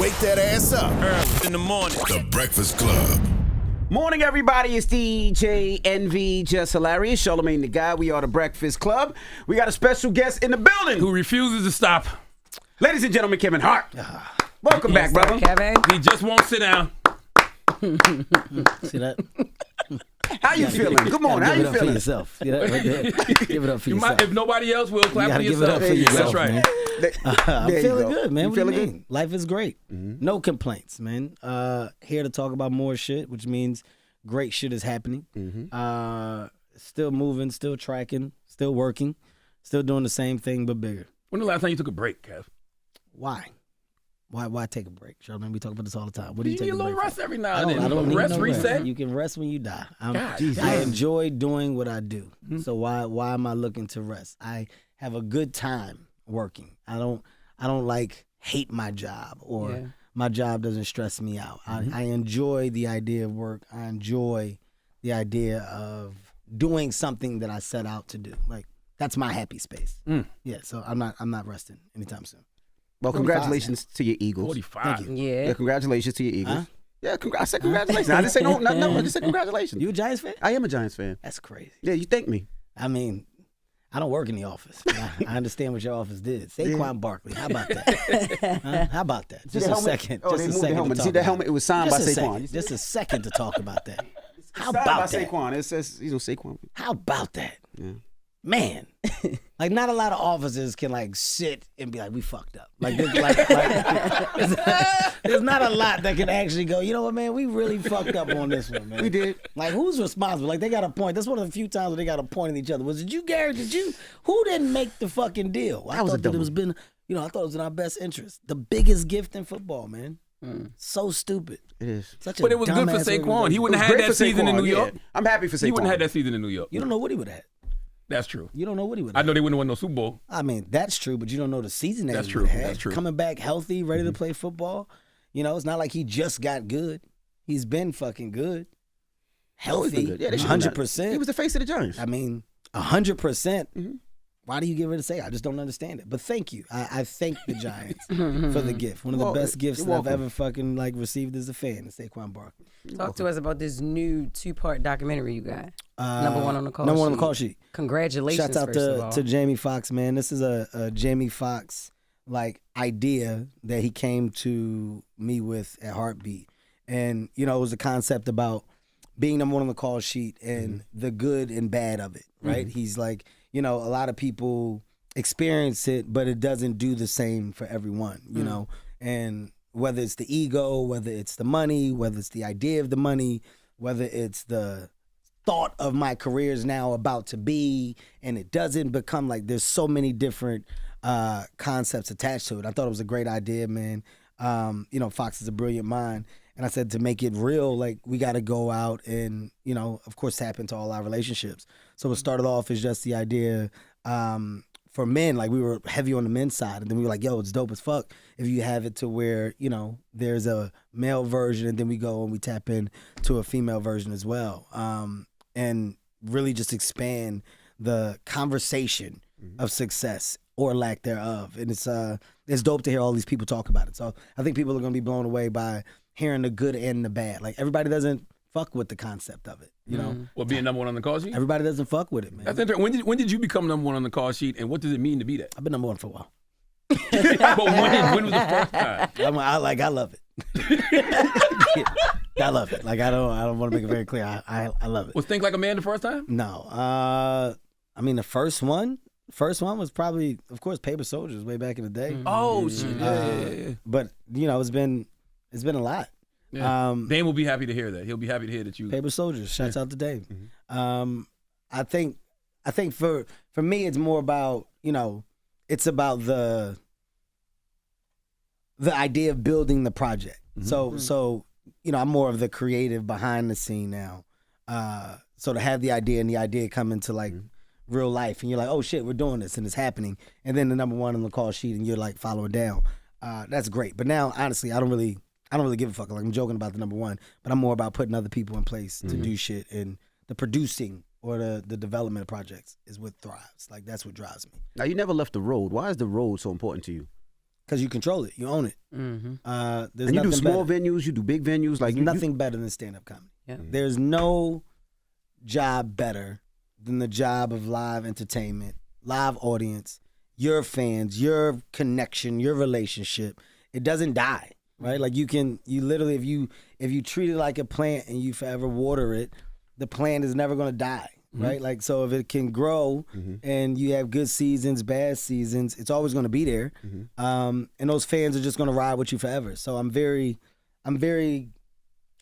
wake that ass up. Early in the morning. The Breakfast Club. Morning, everybody. It's DJ NV, Jess Hilarious, Charlamagne the Guy. We are the Breakfast Club. We got a special guest in the building Who refuses to stop. Ladies and gentlemen, Kevin Hart. Welcome back, brother. Kevin. He just won't sit down. See that? How you feeling? Good morning. How you Give it up for feeling? yourself. See that right there? Give it up for You yourself. might, if nobody else will, clap for gotta give it yourself. up for yourself, That's right. man. I'm There you feeling go. good, man. You What do you feeling mean? Life is great. No complaints, man. Here to talk about more shit, which means great shit is happening. Still moving, still tracking, still working, still doing the same thing but bigger. When the last time you took a break, Kev? Why? Why take a break? Charlamagne, we talk about this all the time. What do You you take need a a little break rest for? every now I and don't, then. I don't need Rest, no reset. rest. You can rest when you die. God, I enjoy doing what I do. So why am I looking to rest? I have a good time working. I don't like hate my job or my job doesn't stress me out. I enjoy the idea of work. I enjoy the idea of doing something that I set out to do. Like that's my happy space. Yeah, so I'm not resting anytime soon. Well, congratulations to your Eagles. 45. Thank you. Yeah, Yeah. congratulations to your Eagles. Huh? Yeah, I said congratulations. I didn't say no. I just said congratulations. You a Giants fan? I am a Giants fan. That's crazy. Yeah, you thank me. I mean, I don't work in the office. But I understand what your office did. Saquon Barkley. How about that? Huh? How about that? Just a second. Oh, Just they a moved the second. helmet. to See talk the about helmet? It was signed by Just a Saquon. second. Just a second to talk about that. How Signed about by that? Saquon. It says Saquon. How about that? Yeah. Man, like not a lot of officers can like sit and be like, we fucked up. Like, there's not a lot that can actually go, you know what, man, we really fucked up on this one, man. We did. Like, who's responsible? Like, they got a point. That's one of the few times where they got a point at each other. Was it you, Gary? Did you? Who didn't make the fucking deal? I That was a thought dumb that it was one. been, I thought it was in our best interest. The biggest gift in football, man. So stupid. It is. Such a But it was good for dumbass Saquon. organization. He wouldn't It was have had great that for season in Saquon, New York. yeah. I'm happy for Saquon. He wouldn't have had that season in New York. You don't know what he would have. That's true. You don't know what he would I have. know they wouldn't have won no Super Bowl. I mean, that's true, but you don't know the season that That's he true. would've had. That's true. Coming back healthy, ready to play football. It's not like he just got good. He's been fucking good. Always been Healthy, good. Yeah, they should've done it. 100%. He was the face of the Giants. I mean, 100%. Why do you give it a say? I just don't understand it. But thank you. I thank the Giants for the gift. One of the Well, best gifts you're that I've welcome. ever fucking received as a fan is Saquon Barkley. Talk to us about this new 2-part documentary you got. Number one on the call Number one on sheet. the call sheet. Congratulations, Shouts out first of all. to Jamie Foxx, man. This is a Jamie Foxx idea that he came to me with at Heartbeat. And, it was a concept about being number one on the call sheet and the good and bad of it, right? He's like, a lot of people experience it, but it doesn't do the same for everyone, you know? And whether it's the ego, whether it's the money, whether it's the idea of the money, whether it's the thought of my career is now about to be, and it doesn't become like there's so many different concepts attached to it. I thought it was a great idea, man. Fox is a brilliant mind. And I said to make it real, like we got to go out and, of course, tap into all our relationships. So it started off as just the idea for men, like we were heavy on the men's side. And then we were like, yo, it's dope as fuck if you have it to where, there's a male version and then we go and we tap in to a female version as well. And really just expand the conversation of success or lack thereof. And it's dope to hear all these people talk about it. So I think people are going to be blown away by hearing the good and the bad. Like everybody doesn't fuck with the concept of it, Well, being number one on the call sheet? Everybody doesn't fuck with it, man. That's interesting. When did you become number one on the call sheet, and what does it mean to be that? I've been number one for a while. But when was the first time? I love it. I love it. Like I don't want to make it very clear. I love it. Was Think Like a Man the first time? No. I mean the first one was probably, of course, Paper Soldiers way back in the day. Oh shit! Yeah. But it's been a lot. Yeah. Dame will be happy to hear that. He'll be happy to hear that you. Paper Soldiers. Shouts out to Dave. I think for me it's more about it's about the idea of building the project. So I'm more of the creative behind the scene now. So to have the idea and the idea come into like real life and you're like, oh shit, we're doing this and it's happening, and then the number one on the call sheet and you're like following down. That's great. But now honestly, I don't really give a fuck. Like I'm joking about the number one, but I'm more about putting other people in place to do shit, and the producing or the development of projects is what thrives. Like that's what drives me. Now, you never left the road. Why is the road so important to you? because you control it, you own it. Mm-hmm. There's And you do nothing small better. venues, you do big venues. Like Nothing better than stand-up comedy. Yeah. There's no job better than the job of live entertainment, live audience, your fans, your connection, your relationship. It doesn't die, right? Like you literally, if you treat it like a plant and you forever water it, the plant is never gonna die, right? Like, so if it can grow and you have good seasons, bad seasons, it's always gonna be there. And those fans are just gonna ride with you forever. So I'm very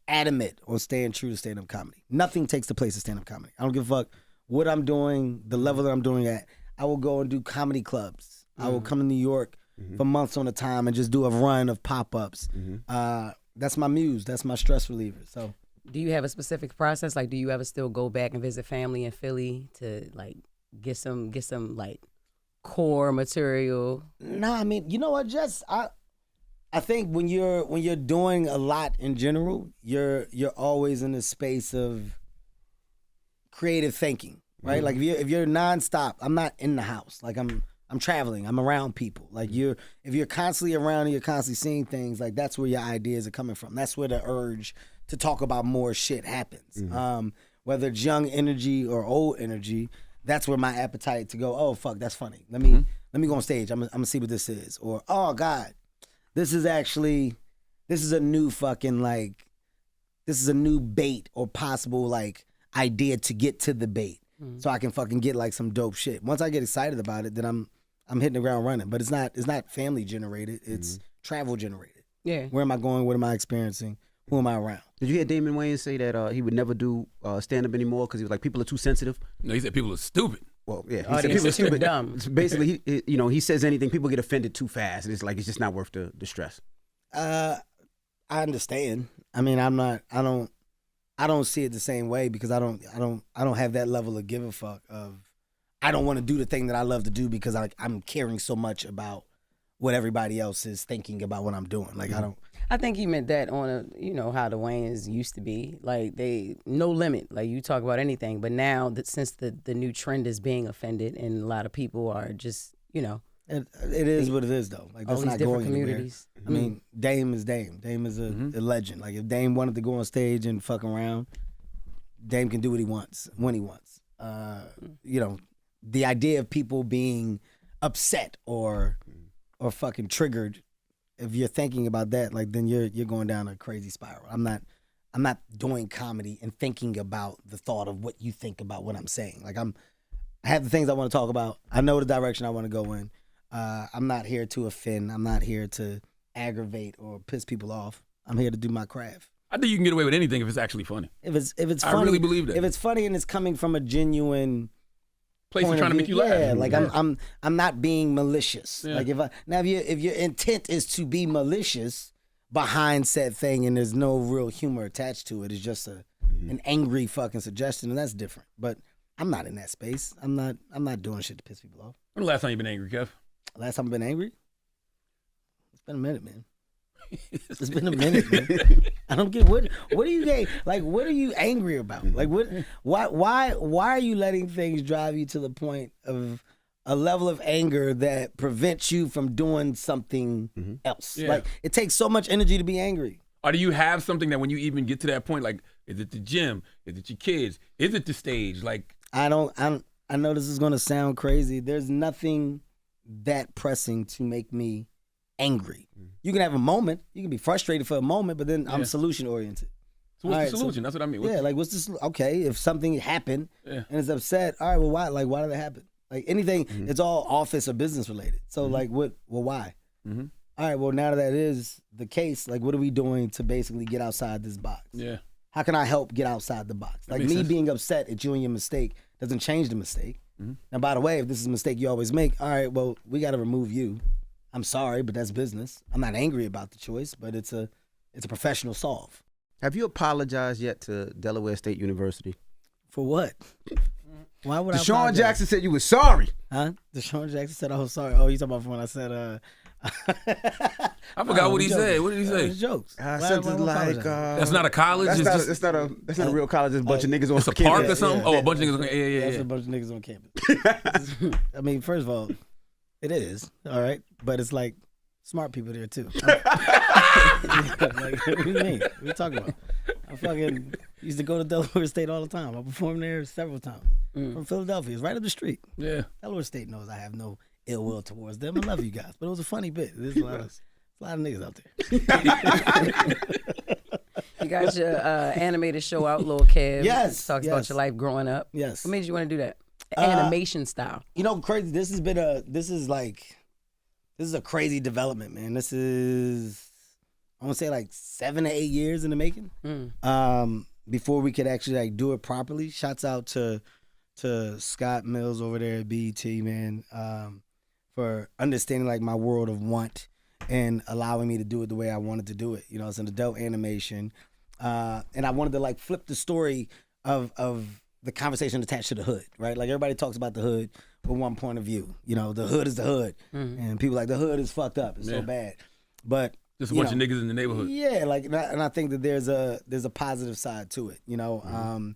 adamant on staying true to stand-up comedy. Nothing takes the place of stand-up comedy. I don't give a fuck what I'm doing, the level that I'm doing at. I will go and do comedy clubs. I will come to New York for months on a time and just do a run of pop-ups. That's my muse. That's my stress reliever. So, Do you have a specific process? Like, do you ever still go back and visit family in Philly to like get some like core material? no, I mean, you know what, Jess? I think when you're doing a lot in general, you're always in a space of creative thinking, right? Like if you're nonstop, I'm not in the house. Like I'm traveling. I'm around people. Like if you're constantly around and you're constantly seeing things, like that's where your ideas are coming from. That's where the urge to talk about more shit happens. Whether it's young energy or old energy, that's where my appetite to go, oh fuck, that's funny. Let me go on stage. I'm gonna see what this is. Or, oh God, this is a new fucking like, this is a new bait or possible like idea to get to the bait. So I can fucking get like some dope shit. Once I get excited about it, then I'm hitting the ground running. But it's not family generated. It's travel generated. Yeah. Where am I going? What am I experiencing? Who am I around? Did you hear Damon Wayans say that he would never do stand-up anymore because he was like, people are too sensitive? No, he said people are stupid. Well, yeah. He Oh, said they people are said stupid. dumb. Basically, he says anything, people get offended too fast. And it's like, it's just not worth the stress. I understand. I mean, I don't see it the same way because I don't have that level of give a fuck of, I don't want to do the thing that I love to do because I'm caring so much about what everybody else is thinking about what I'm doing. Like I think he meant that on how the Wayans used to be. Like they no limit. Like you talk about anything. But now that since the new trend is being offended and a lot of people are just, It is what it is though. Like that's all these not different going anywhere. communities. I mean, Dame is Dame. Dame is a legend. Like if Dame wanted to go on stage and fuck around, Dame can do what he wants when he wants. The idea of people being upset or fucking triggered, if you're thinking about that, like then you're going down a crazy spiral. I'm not doing comedy and thinking about the thought of what you think about what I'm saying. Like I have the things I want to talk about. I know the direction I want to go in. I'm not here to offend. I'm not here to aggravate or piss people off. I'm here to do my craft. I think you can get away with anything if it's actually funny. If it's funny, I really believe that. If it's funny and it's coming from a genuine Place point of trying to of make you view, laugh. yeah, like I'm not being malicious. Yeah. Like if your intent is to be malicious behind said thing and there's no real humor attached to it, it's just an angry fucking suggestion, and that's different. But I'm not in that space. I'm not doing shit to piss people off. When the last time you been angry, Kev? Last time I've been angry? It's been a minute, man. It's been a minute, man. I don't get what are you like? What are you angry about? Like why are you letting things drive you to the point of a level of anger that prevents you from doing something else? Yeah. Like it takes so much energy to be angry. Or do you have something that when you even get to that point, like, is it the gym? Is it your kids? Is it the stage? Like, I know this is gonna sound crazy. There's nothing that pressing to make me angry. You can have a moment. You can be frustrated for a moment, but then I'm solution oriented. so what's the solution? That's what I mean. What's this? Okay, if something happened and it's upset, all right, well, why? Like, why did it happen? Like anything, it's all office or business related. So like, what? Well, why? All right, well, now that is the case, like, what are we doing to basically get outside this box? Yeah. How can I help get outside the box? Like me being upset at you and your mistake doesn't change the mistake. Now, by the way, if this is a mistake you always make, all right, well, we got to remove you. I'm sorry, but that's business. I'm not angry about the choice, but it's a professional solve. Have you apologized yet to Delaware State University? For what? Why would I Deshaun apologize? Jackson said you were sorry. Huh? Deshaun Jackson said, "Oh, sorry." Oh, you talking about when I said, I forgot what he said. What did he say? It was jokes. Something like That's not a college. that's not a real college. It's a bunch of niggas on It's a campus. park or something. Oh, a bunch of niggas. Yeah. That's a bunch of niggas on campus. I mean, first of all, it is all right, but it's like smart people there too. Like, what do you mean? What are you talking about? I fucking used to go to Delaware State all the time. I performed there several times. From Philadelphia. It's right up the street. Yeah. Delaware State knows I have no ill will towards them. I love you guys. But it was a funny bit. There's a lot of niggas out there. You got your animated show out, Lil Kev. Yes, Talks about your life growing up. Yes. What made you want to do that? Animation style. You know, crazy. This is a crazy development, man. This is, I want to say like 7 to 8 years in the making. Before we could actually like do it properly. Shouts out to Scott Mills over there at BET, man, for understanding like my world of want and allowing me to do it the way I wanted to do it. You know, it's an adult animation, and I wanted to like flip the story of the conversation attached to the hood, right? Like everybody talks about the hood with one point of view. You know, the hood is the hood, and people like the hood is fucked up, it's so bad, but just a bunch of niggas in the neighborhood. Yeah, like, and I think that there's a positive side to it. You know,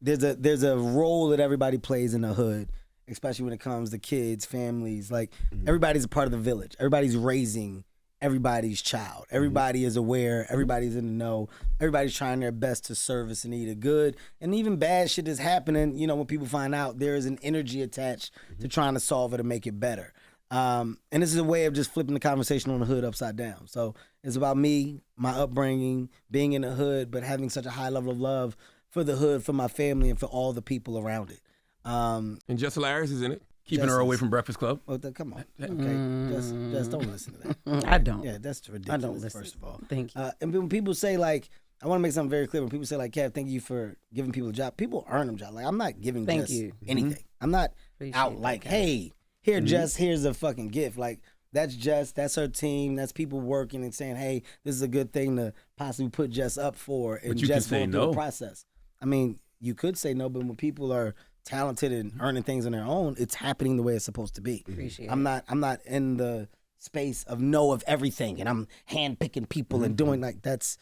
there's a role that everybody plays in the hood, especially when it comes to kids, families. Like everybody's a part of the village. Everybody's raising everybody's child. Everybody is aware. Everybody's in the know. Everybody's trying their best to service and either good and even bad shit is happening. You know, when people find out, there is an energy attached to trying to solve it and make it better. And this is a way of just flipping the conversation on the hood upside down. So it's about me, my upbringing, being in the hood, but having such a high level of love for the hood, for my family, and for all the people around it. And Jess Hilarious is in it, keeping her away from Breakfast Club. Oh, come on. Okay, just don't listen to that. I don't. Yeah, that's ridiculous, I don't listen. first of all. Thank you. And when people say, like, I want to make something very clear. When people say, like, Kev, thank you for giving people a job, people earn them jobs. Like, I'm not giving Thank Jess you. anything. I'm not Appreciate out that, like, Kev. hey, here, Jess, here's a fucking gift. Like, that's Jess, that's her team, that's people working and saying, hey, this is a good thing to possibly put Jess up for. And But you Jess can say going through no. the process. I mean, you could say no, but when people are talented and earning things on their own, it's happening the way it's supposed to be. Appreciate I'm not in the space of know of everything and I'm handpicking people and doing like that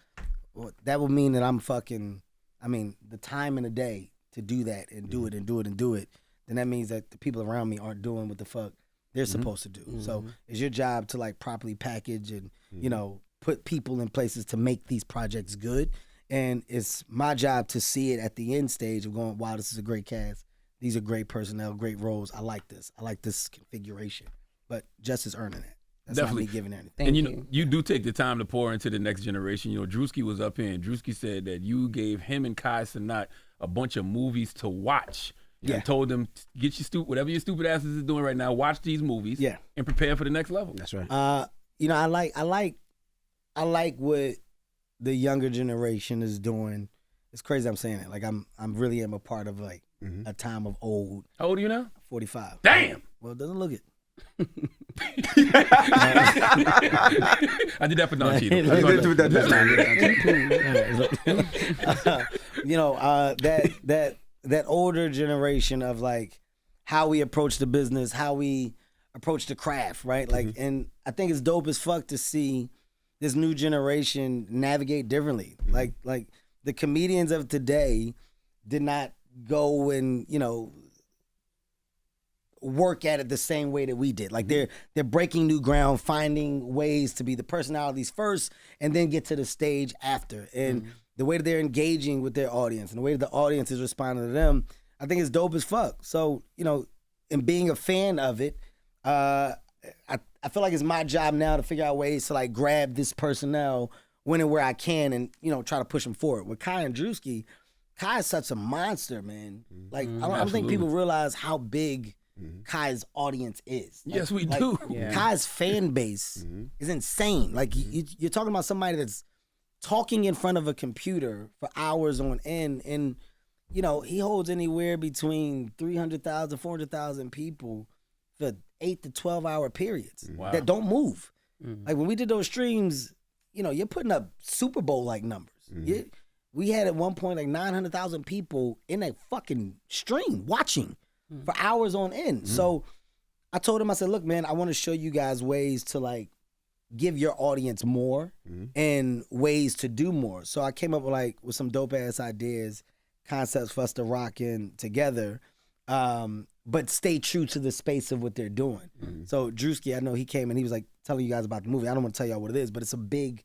would mean that I'm fucking, I mean, the time in the day to do that and do it and do it and do it, then that means that the people around me aren't doing what the fuck they're supposed to do. So it's your job to like properly package and, you know, put people in places to make these projects good. And it's my job to see it at the end stage of going, wow, this is a great cast. These are great personnel, great roles. I like this. I like this configuration. But Jess is earning it. That's Definitely. not me giving her anything. Thank And you. you do take the time to pour into the next generation. You know, Druski was up here and Druski said that you gave him and Kai Cenat a bunch of movies to watch. Yeah. And told them, get your whatever your stupid asses is doing right now, watch these movies and prepare for the next level. That's right. You know, I like what the younger generation is doing. It's crazy I'm saying it. Like I'm really am a part of like a time of old. How old are you now? 45. Damn. Well, it doesn't look it. I did that for Don Cheadle. You know, that older generation of like how we approach the business, how we approach the craft, right? Like, and I think it's dope as fuck to see this new generation navigate differently. Like the comedians of today did not go and, you know, work at it the same way that we did. Like they're breaking new ground, finding ways to be the personalities first and then get to the stage after. And the way that they're engaging with their audience and the way that the audience is responding to them, I think it's dope as fuck. So, you know, and being a fan of it, I feel like it's my job now to figure out ways to like grab this personnel when and where I can and, you know, try to push them forward. With Kai and Druski, Kai is such a monster, man. Like, I don't think people realize how big Kai's audience is. Like, Yes, we do. Yeah. Kai's fan base is insane. Like, you're talking about somebody that's talking in front of a computer for hours on end, and, you know, he holds anywhere between 300,000, 400,000 people for 8 to 12 hour periods that don't move. Like, when we did those streams, you know, you're putting up Super Bowl-like numbers. We had at one point like 900,000 people in a fucking stream watching for hours on end. So I told him, I said, look, man, I want to show you guys ways to like give your audience more and ways to do more. So I came up with some dope ass ideas, concepts for us to rock in together. but stay true to the space of what they're doing. So Druski, I know he came and he was like telling you guys about the movie. I don't want to tell y'all what it is, but it's a big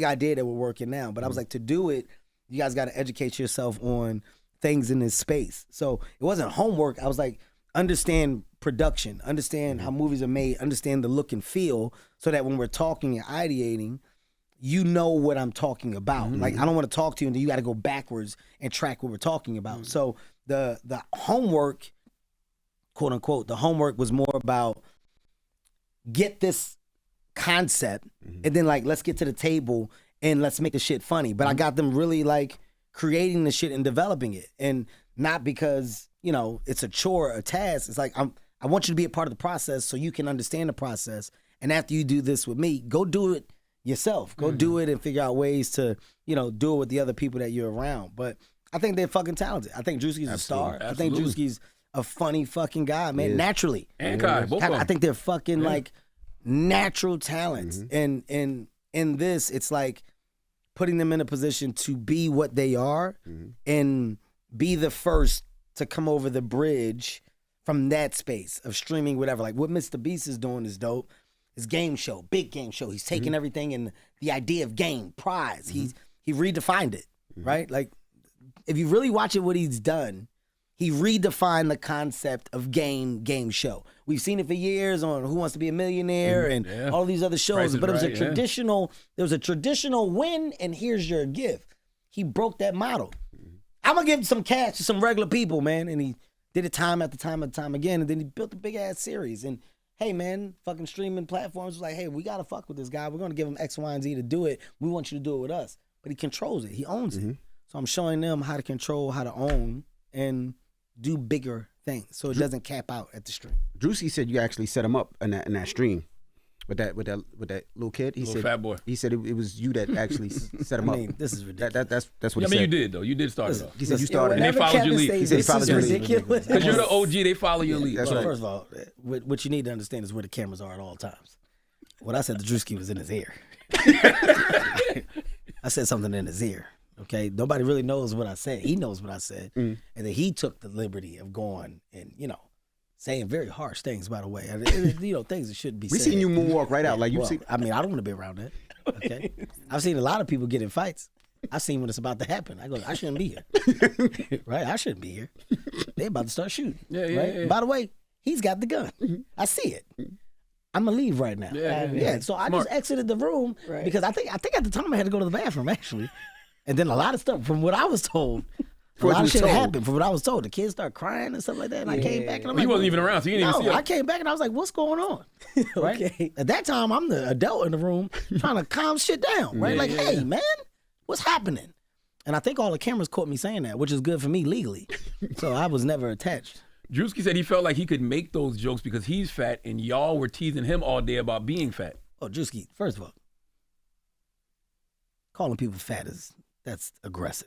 idea that we're working now. But I was like, to do it, you guys got to educate yourself on things in this space. So it wasn't homework. I was like, understand production, understand how movies are made, understand the look and feel, so that when we're talking and ideating, you know what I'm talking about. Like, I don't want to talk to you and then you got to go backwards and track what we're talking about. So the homework, quote unquote, the homework was more about get this concept and then like, let's get to the table and let's make the shit funny. But I got them really like creating the shit and developing it. And not because, you know, it's a chore, a task. It's like, I want you to be a part of the process so you can understand the process. And after you do this with me, go do it yourself. Go do it and figure out ways to, you know, do it with the other people that you're around. But I think they're fucking talented. I think Druski's a star. I think Druski's a funny fucking guy, man. Naturally. And Kai, both of them. I think they're fucking like natural talents. And in this, it's like putting them in a position to be what they are and be the first to come over the bridge from that space of streaming, whatever. Like what Mr. Beast is doing is dope. His game show, big game show. He's taking everything and the idea of game, prize. He redefined it, right? Like if you really watch it, what he's done, he redefined the concept of game show. We've seen it for years on Who Wants to Be a Millionaire and all these other shows, but it was a traditional, there was a traditional win and here's your gift. He broke that model. I'm gonna give some cash to some regular people, man. And he did it time after time after time again. And then he built a big ass series. And hey, man, fucking streaming platforms was like, hey, we gotta fuck with this guy. We're gonna give him X, Y, and Z to do it. We want you to do it with us. But he controls it. He owns it. So I'm showing them how to control, how to own, and do bigger things so it doesn't cap out at the stream. Druski said you actually set him up in that stream with that little kid. He Little said fat boy. He said it was you that actually set him I mean, up. this is ridiculous. That's what I he mean, said. you did though. You did start it off. He said you started. And they followed your lead. He said he followed your lead. ridiculous. Because you're the OG, they follow your lead. That's Well, right. first of all, what you need to understand is where the cameras are at all times. What I said to Druski was in his ear. I said something in his ear. Okay, nobody really knows what I said. He knows what I said, and then he took the liberty of going and saying very harsh things. By the way, things that shouldn't be. We said. seen you moonwalk right out like you see. I mean, I don't want to be around that. Okay, I've seen a lot of people get in fights. I've seen when it's about to happen. I go, I shouldn't be here. Right? I shouldn't be here. They about to start shooting. Yeah. By the way, he's got the gun. I see it. I'm gonna leave right now. Yeah. So I just exited the room because I think at the time I had to go to the bathroom actually. And then a lot of stuff, from what I was told, a lot of shit happened. From what I was told, the kids started crying and stuff like that. And I came back and I'm like, he wasn't even around, so you didn't even see it. I came back and I was like, what's going on? Right? Okay. At that time, I'm the adult in the room trying to calm shit down. Right? Hey, man, what's happening? And I think all the cameras caught me saying that, which is good for me legally. So I was never attached. Druski said he felt like he could make those jokes because he's fat, and y'all were teasing him all day about being fat. Oh, Druski, first of all, calling people fat that's aggressive.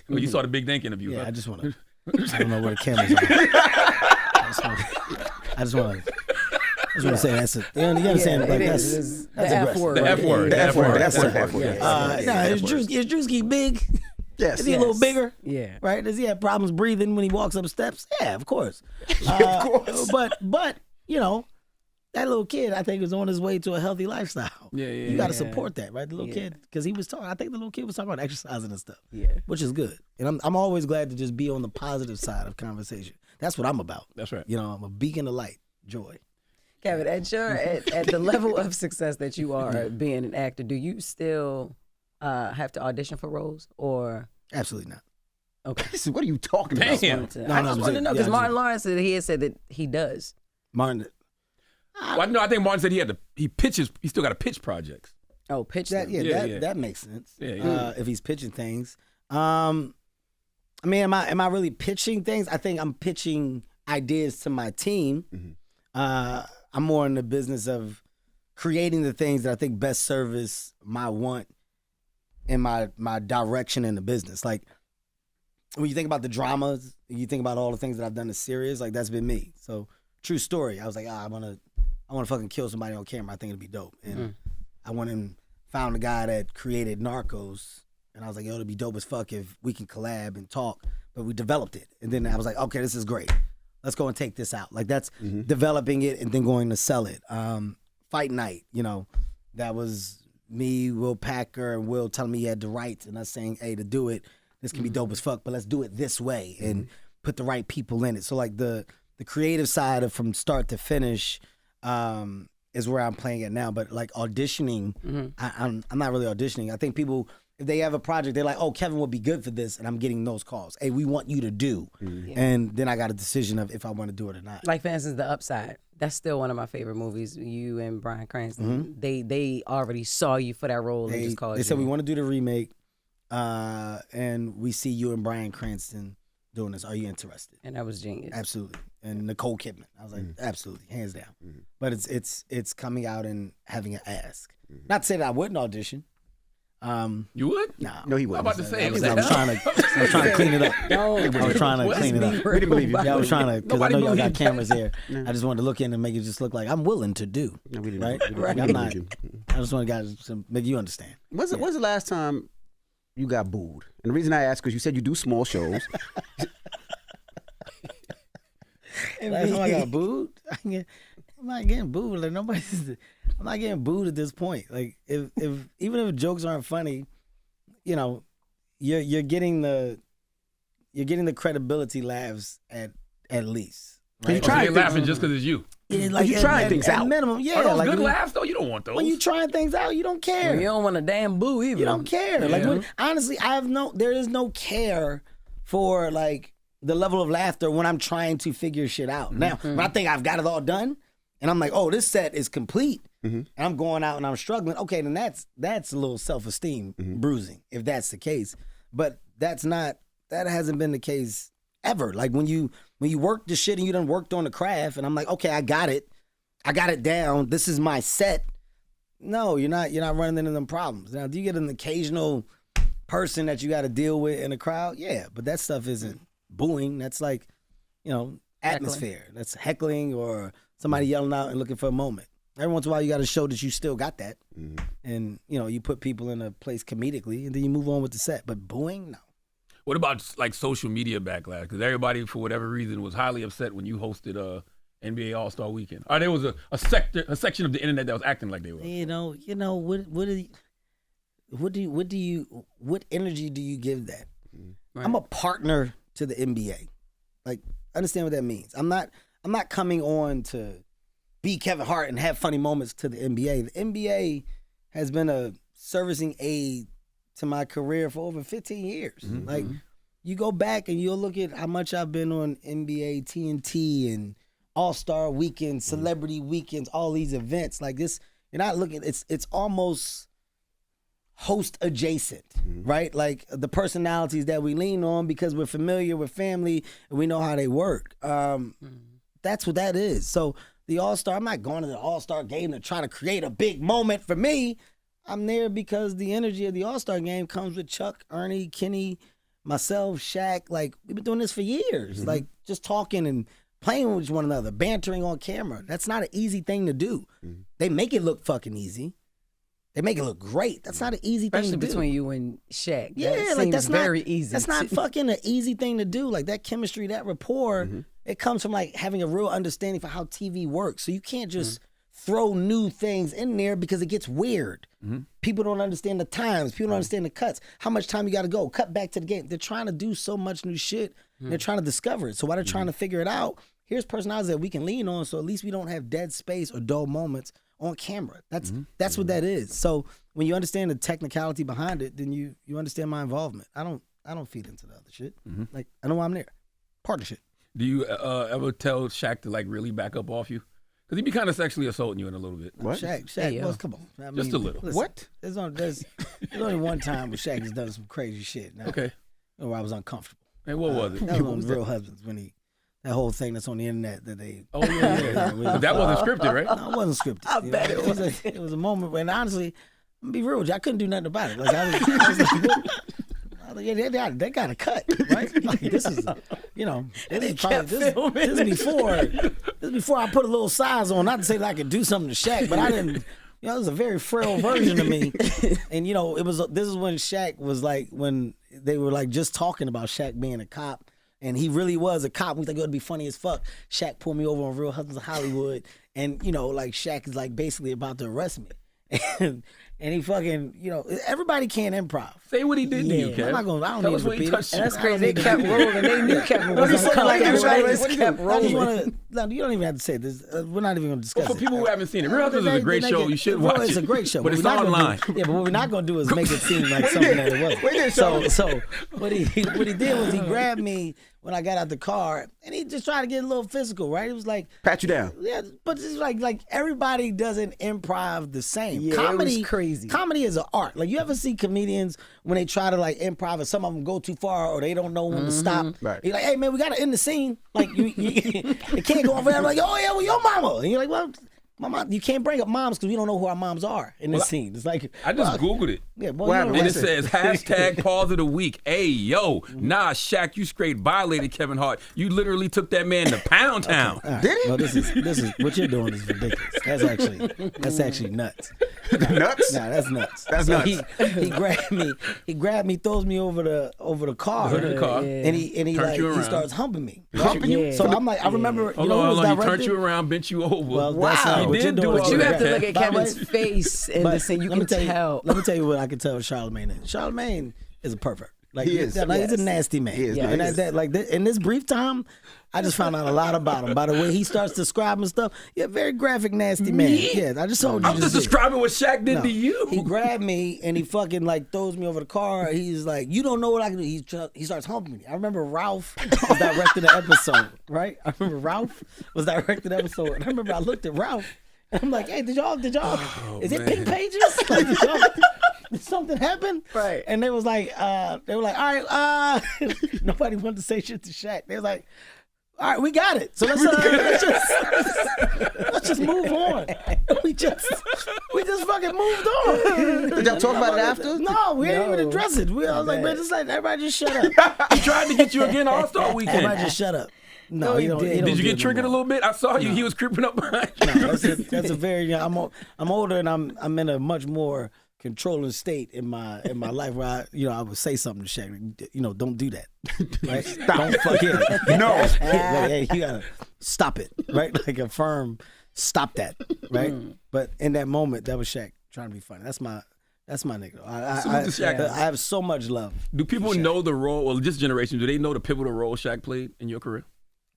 Well, you saw the Big Dank interview. Yeah, huh? I just want to. I don't know where the cameras are. I just want to say that's it. You understand? Like that's the F word. The F word. The F word. That's The the F word. Is Druski big? Yes. Is he a little bigger? Yeah. Right? Does he have problems breathing when he walks up steps? Yeah, of course. Of course. But that little kid, I think, was on his way to a healthy lifestyle. Yeah. You got to support that, right? The little kid, because he was talking. I think the little kid was talking about exercising and stuff. Yeah. Which is good, and I'm always glad to just be on the positive side of conversation. That's what I'm about. That's right. I'm a beacon of light, joy. Kevin, at the level of success that you are being an actor, do you still have to audition for roles or? Absolutely not. Okay. What are you talking about? Damn. I just want to know because Martin Lawrence said he said that he does. Martin. Well, no, I think Martin said he still got to pitch projects. Oh, pitch That them. that makes sense. Yeah. If he's pitching things, I mean, am I really pitching things? I think I'm pitching ideas to my team. I'm more in the business of creating the things that I think best service my want and my direction in the business. Like when you think about the dramas, you think about all the things that I've done that's serious. Like that's been me. So true story. I was like, I want to fucking kill somebody on camera. I think it'd be dope. And I went and found a guy that created Narcos. And I was like, yo, it'd be dope as fuck if we can collab and talk. But we developed it. And then I was like, okay, this is great. let's go and take this out. Like that's developing it and then going to sell it. Fight night, that was me, Will Packer, and Will telling me he had the rights and us saying, hey, to do it, this can be dope as fuck, but let's do it this way and put the right people in it. So like the creative side of from start to finish is where I'm playing it now. But like auditioning, I'm not really auditioning. I think people, if they have a project, they're like, oh, Kevin would be good for this, and I'm getting those calls. Hey, we want you to do. And then I got a decision of if I want to do it or not. Like, for instance, The Upside. That's still one of my favorite movies. You and Bryan Cranston. They already saw you for that role and just called you. They said, we want to do the remake, and we see you and Bryan Cranston doing this. Are you interested? And that was genius. Absolutely. And Nicole Kidman. I was like, absolutely, hands down. But it's coming out and having an ask. Not to say that I wouldn't audition. You would? Nah. No, he I'm wouldn't. about to say. I was trying to clean it up. I was trying to clean it up. We didn't believe you. Yeah, I was trying to, because I Nobody know y'all got believed that. cameras here. I just wanted to look in and make it just look like I'm willing to do. No, we didn't. Right? We didn't I'm believe not. you. I just want to make you understand. When's the last time you got booed? And the reason I ask is you said you do small shows. Last time I got booed, I'm not getting booed. Like I'm not getting booed at this point. Like if even if jokes aren't funny, you're getting the credibility laughs at least. You Right? try You're laughing just because it's you. Yeah, like you trying things at out. minimum, yeah. Are those like good when- laughs, though? You don't want those. When you trying things out, you don't care. You don't want a damn boo either. You don't care. Like Yeah. honestly, there is no care for like the level of laughter when I'm trying to figure shit out. Now, when I think I've got it all done, and I'm like, oh, this set is complete, and I'm going out and I'm struggling. Okay, then that's a little self-esteem bruising if that's the case. But that hasn't been the case ever. Like when you work the shit and you done worked on the craft, and I'm like, okay, I got it down. This is my set. No, you're not running into them problems. Now, do you get an occasional person that you got to deal with in a crowd? Yeah, but that stuff isn't booing. That's like, atmosphere. That's heckling or somebody yelling out and looking for a moment. Every once in a while, you got to show that you still got that, and you put people in a place comedically, and then you move on with the set. But booing, no. What about like social media backlash? Because everybody, for whatever reason, was highly upset when you hosted NBA All-Star Weekend. Or there was a section of the internet that was acting like they were. What energy do you give that? Right. I'm a partner to the NBA. Like, understand what that means. I'm not coming on to be Kevin Hart and have funny moments to the NBA. The NBA has been a servicing aid to my career for over 15 years. Like, you go back and you'll look at how much I've been on NBA, TNT, and All-Star Weekend, Celebrity Weekends, all these events. Like this, you're not looking, it's almost host adjacent, right? Like the personalities that we lean on because we're familiar with family and we know how they work. That's what that is. So the All-Star, I'm not going to the All-Star game to try to create a big moment for me. I'm there because the energy of the All-Star game comes with Chuck, Ernie, Kenny, myself, Shaq. Like, we've been doing this for years. Like, just talking and playing with one another, bantering on camera. That's not an easy thing to do. They make it look fucking easy. They make it look great. That's not an easy thing to do. Especially between you and Shaq. Yeah, that like seems that's very not easy. That's not fucking an easy thing to do. Like that chemistry, that rapport, it comes from like having a real understanding for how TV works. So you can't just throw new things in there because it gets weird. People don't understand the times. People don't understand the cuts. How much time you got to go? Cut back to the game. They're trying to do so much new shit. And they're trying to discover it. So while they're trying to figure it out, here's personalities that we can lean on. So at least we don't have dead space or dull moments on camera. That's what that is. So when you understand the technicality behind it, then you understand my involvement. I don't feed into the other shit. Like I know why I'm there. Partnership. Do you ever tell Shaq to like really back up off you? Because he'd be kind of sexually assaulting you in a little bit. What? Shaq, Hey, well, come on. I Just a little. listen, What? There's only one time where Shaq has done some crazy shit. Now, Okay. where I was uncomfortable. Hey, what was it? That was on Real Husbands when that whole thing that's on the internet that they. Oh, yeah. But That wasn't scripted, right? No, it wasn't scripted. I bet it was. It was a moment when honestly, I'm gonna be real with you, I couldn't do nothing about it. Like I was like, yeah, they got to cut, right? Like this is, this is before I put a little size on. Not to say that I could do something to Shaq, but I didn't. It was a very frail version of me, and this is when Shaq was like when they were like just talking about Shaq being a cop, And he really was a cop. We thought it would be funny as fuck. Shaq pulled me over on Real Husbands of Hollywood, and like Shaq is like basically about to arrest me. And he fucking, everybody can't improv. Say what he did to you, I'm Kev. not gonna. I don't Tell need us to what he repeat touched it. you. That's crazy. They kept rolling. They knew Kevin was What uncomfortable. do you say? They just kept I just rolling. wanna, you don't even have to say this. We're not even gonna discuss For it. people who haven't seen it, Real Husbands is a great show. You should watch it. It's a great show. But it's online. Yeah, but what we're not gonna do is make it seem like something that it wasn't. So what he did was he grabbed me when I got out the car, and he just tried to get a little physical, right? It was like Pat you down. yeah, but it's like everybody doesn't improv the same. Yeah, comedy, it was crazy. Comedy is an art. Like you ever see comedians when they try to like improv, and some of them go too far or they don't know when to stop. Right. You're like, hey man, we gotta end the scene. Like you it can't go on forever. Like, oh yeah, well your mama, and you're like, well. My mom, you can't bring up moms because we don't know who our moms are in this scene. It's like I just Googled it. yeah, boy, What you happened? know And what it I'm saying. says #pause of the week. Hey, yo, nah, Shaq, you straight violated Kevin Hart. You literally took that man to Pound Town. All right. Did he? Well, this is what you're doing is ridiculous. That's actually nuts. Nuts? Nah, that's nuts. That's So nuts. He grabbed me, throws me over the car, Over the car. and he Turned like you he around. starts humping me. Humping you? Yeah. So I'm like, I remember, Hold who on, was hold on. He directing? turned you around, bent you over. Well, Wow. that's not He what did you're do doing. all is You that. have to look at By the way, Kevin's face and just say you let me can tell. Let me tell you what I can tell Charlamagne is. Charlamagne is a pervert. Like He is. Like, he's a Yes. nasty man. He is. And He is. in this brief time, I just found out a lot about him by the way he starts describing stuff. Yeah, very graphic, nasty man. Yeah, I just told you. I'm just did. describing what Shaq did No. to you. He grabbed me and he fucking like throws me over the car. He's like, you don't know what I can do. He starts humping me. I remember Ralph was directing the episode, right? I remember Ralph was directing the episode. And I remember I looked at Ralph and I'm like, hey, did y'all, is it pink pages? Like, did something happen? Right. And they was like, all right, nobody wanted to say shit to Shaq. They was like, all right, we got it. So let's just move on. We just fucking moved on. Did y'all talk about it after? No, we didn't even address it. I was like, man, just like everybody just shut up. He tried to get you again All-Star Weekend. Everybody just shut up. No, he he don't. did. He don't Did you do get it triggered a no more. little bit? I saw you. He was creeping up behind you. No, that's a very. I'm older and I'm in a much more controlling state in my life where I would say something to Shaq. Don't do that. Right? Don't fuck it. No. Like, hey, you gotta stop it. Right? Like a firm stop that. Right? But in that moment, that was Shaq trying to be funny. That's my nigga. Salute to Shaq. I have so much love. Do people know the role, well, this generation, do they know the pivotal role Shaq played in your career?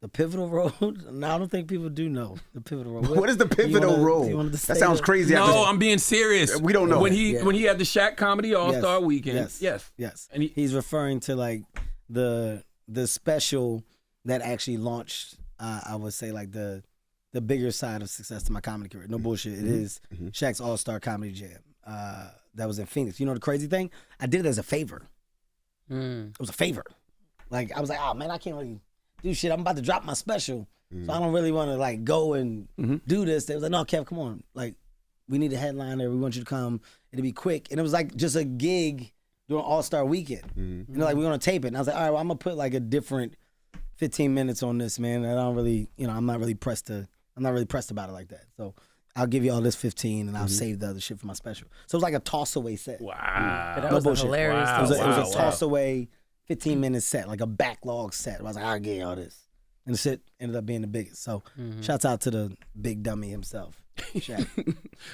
The pivotal role? No, I don't think people do know the pivotal role. What is the pivotal role? That sounds crazy. No, I'm being serious. We don't know. When he had the Shaq Comedy All-Star Weekend. Yes. And he's referring to like the special that actually launched. I would say like the bigger side of success to my comedy career. No bullshit. It is Shaq's All-Star Comedy Jam. That was in Phoenix. You know the crazy thing? I did it as a favor. It was a favor. Like I was like, oh man, I can't really do shit. I'm about to drop my special, so I don't really want to like go and do this. They was like, no, Kev, come on. Like, we need a headliner. We want you to come. It'll be quick. And it was like just a gig during All-Star Weekend. Like we're gonna tape it. And I was like, all right, well, I'm gonna put like a different 15 minutes on this, man. And I don't really, I'm not really pressed about it like that. So I'll give you all this 15 and I'll save the other shit for my special. So it was like a toss away set. Wow. That No was bullshit. hilarious. Wow. It was a Wow. toss away 15-minute set, like a backlog set. I was like, I'll get y'all this. And the shit ended up being the biggest. So shouts out to the big dummy himself, Shaq.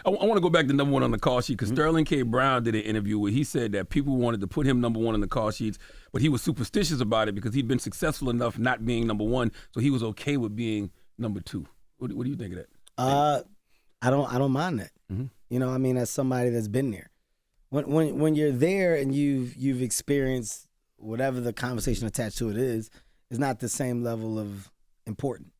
I want to go back to number one on the call sheet because Sterling K. Brown did an interview where he said that people wanted to put him number one on the call sheets, but he was superstitious about it because he'd been successful enough not being number one, so he was okay with being number two. What do you think of that? I don't mind that. I mean, as somebody that's been there, when you're there and you've experienced whatever the conversation attached to it is, it's not the same level of important,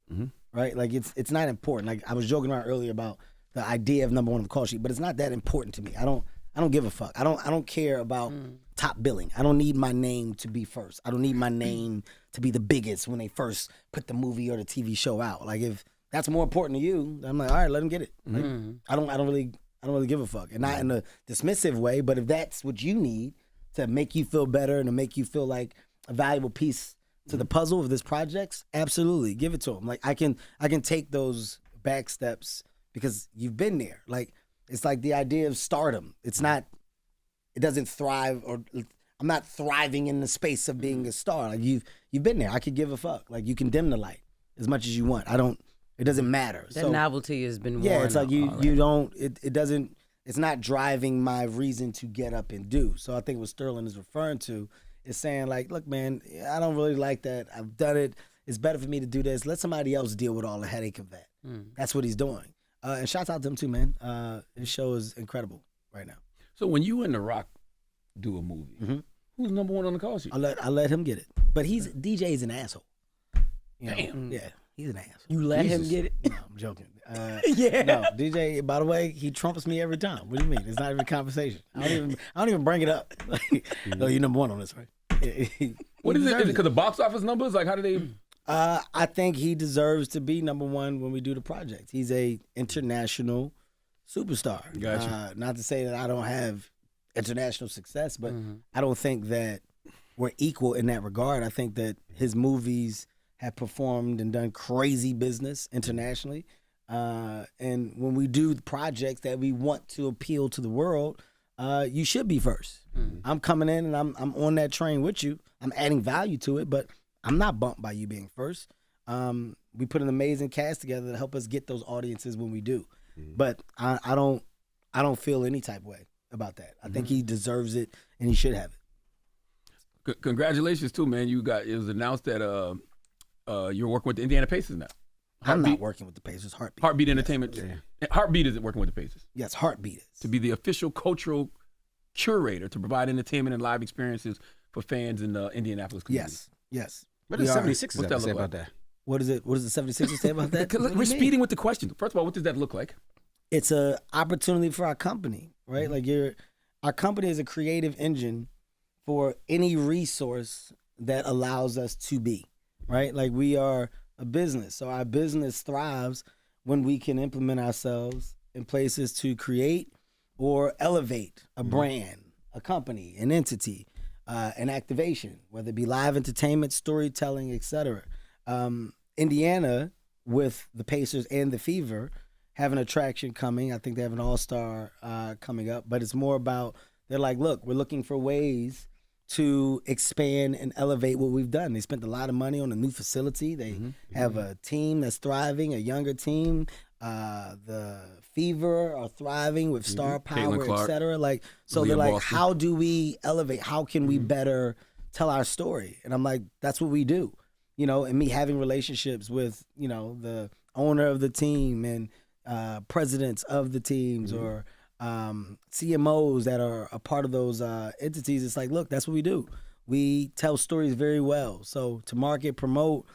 right? Like it's not important. Like I was joking around earlier about the idea of number one on the call sheet, but it's not that important to me. I don't give a fuck. I don't care about top billing. I don't need my name to be first. I don't need my name to be the biggest when they first put the movie or the TV show out. Like if that's more important to you, I'm like, all right, let them get it. Like, I don't really give a fuck, and not in a dismissive way. But if that's what you need to make you feel better and to make you feel like a valuable piece to the puzzle of this project, absolutely give it to them. Like I can take those back steps because you've been there. Like it's like the idea of stardom. It doesn't thrive, or I'm not thriving in the space of being a star. Like you've been there. I could give a fuck. Like you can dim the light as much as you want. It doesn't matter. That novelty has been worn. Yeah, it's like you already. don't. It doesn't. It's not driving my reason to get up and do. So I think what Sterling is referring to is saying like, look, man, I don't really like that. I've done it. It's better for me to do this. Let somebody else deal with all the headache of that. That's what he's doing. And shouts out to him too, man. His show is incredible right now. So when you and The Rock do a movie, who's number one on the call sheet? I let him get it. But DJ is an asshole. You know? Damn. Yeah, he's an asshole. You let him get it? No, I'm joking. Yeah. No, DJ. By the way, he trumps me every time. What do you mean? It's not even a conversation. I don't even bring it up. Like, no, you're number one on this, right? What is it? Is it because the box office numbers? Like, how do they? I think he deserves to be number one when we do the project. He's a international superstar. Gotcha. Not to say that I don't have international success, but I don't think that we're equal in that regard. I think that his movies have performed and done crazy business internationally. And when we do projects that we want to appeal to the world, you should be first. I'm coming in and I'm on that train with you. I'm adding value to it, but I'm not bumped by you being first. We put an amazing cast together to help us get those audiences when we do. But I don't feel any type of way about that. I think he deserves it and he should have it. Congratulations too, man. It was announced that you're working with the Indiana Pacers now. I'm not working with the Pacers. Heartbeat. Heartbeat Entertainment. Yeah. Heartbeat is working with the Pacers. Yes, Heartbeat is. To be the official cultural curator to provide entertainment and live experiences for fans in the Indianapolis community. Yes. What does 76ers have to say about that? What is it? What does the 76ers say about that? We're speeding with the question. First of all, what does that look like? It's an opportunity for our company, right? Like our company is a creative engine for any resource that allows us to be, right? Like we are a business. So our business thrives when we can implement ourselves in places to create or elevate a brand, a company, an entity, an activation, whether it be live entertainment, storytelling, etc. Indiana, with the Pacers and the Fever, have an attraction coming. I think they have an all-star coming up, but it's more about, they're like, look, we're looking for ways to expand and elevate what we've done. They spent a lot of money on a new facility. They have a team that's thriving, a younger team. The Fever are thriving with star power, et cetera. Like, so they're like, how do we elevate? How can we better tell our story? And I'm like, that's what we do. You know, and me having relationships with, you know, the owner of the team and presidents of the teams or CMOs that are a part of those entities. It's like, look, that's what we do. We tell stories very well. So to market, promote,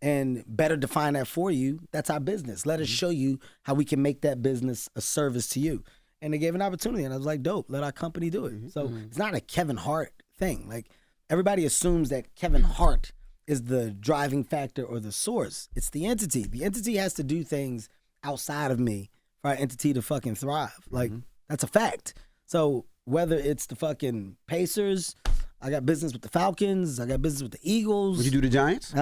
and better define that for you, that's our business. Let us show you how we can make that business a service to you. And they gave an opportunity, and I was like, dope, let our company do it. So it's not a Kevin Hart thing. Like, everybody assumes that Kevin Hart is the driving factor or the source. It's the entity. The entity has to do things outside of me for our entity to fucking thrive. Like, that's a fact. So whether it's the fucking Pacers, I got business with the Falcons, I got business with the Eagles. Would you do the Giants?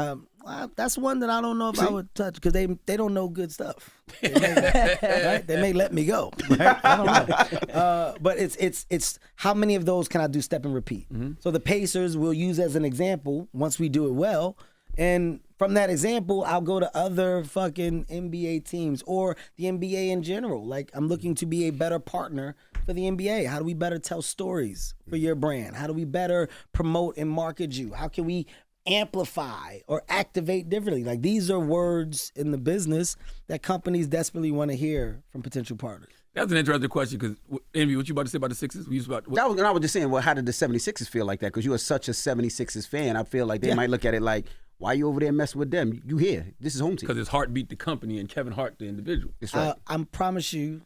That's one that I don't know if I would touch because they don't know good stuff. They may let me go. Right? I don't know. But it's how many of those can I do step and repeat? So the Pacers we'll use as an example once we do it well. And from that example, I'll go to other fucking NBA teams or the NBA in general. Like, I'm looking to be a better partner for the NBA. How do we better tell stories for your brand? How do we better promote and market you? How can we amplify or activate differently? Like, these are words in the business that companies desperately want to hear from potential partners. That's an interesting question because, Envy, what you about to say about the Sixers? I was just saying, well, how did the 76ers feel like that? Because you are such a 76ers fan. I feel like they might look at it like, why are you over there messing with them? You here. This is home team. Because it's Heartbeat the company and Kevin Hart the individual. That's right. I promise you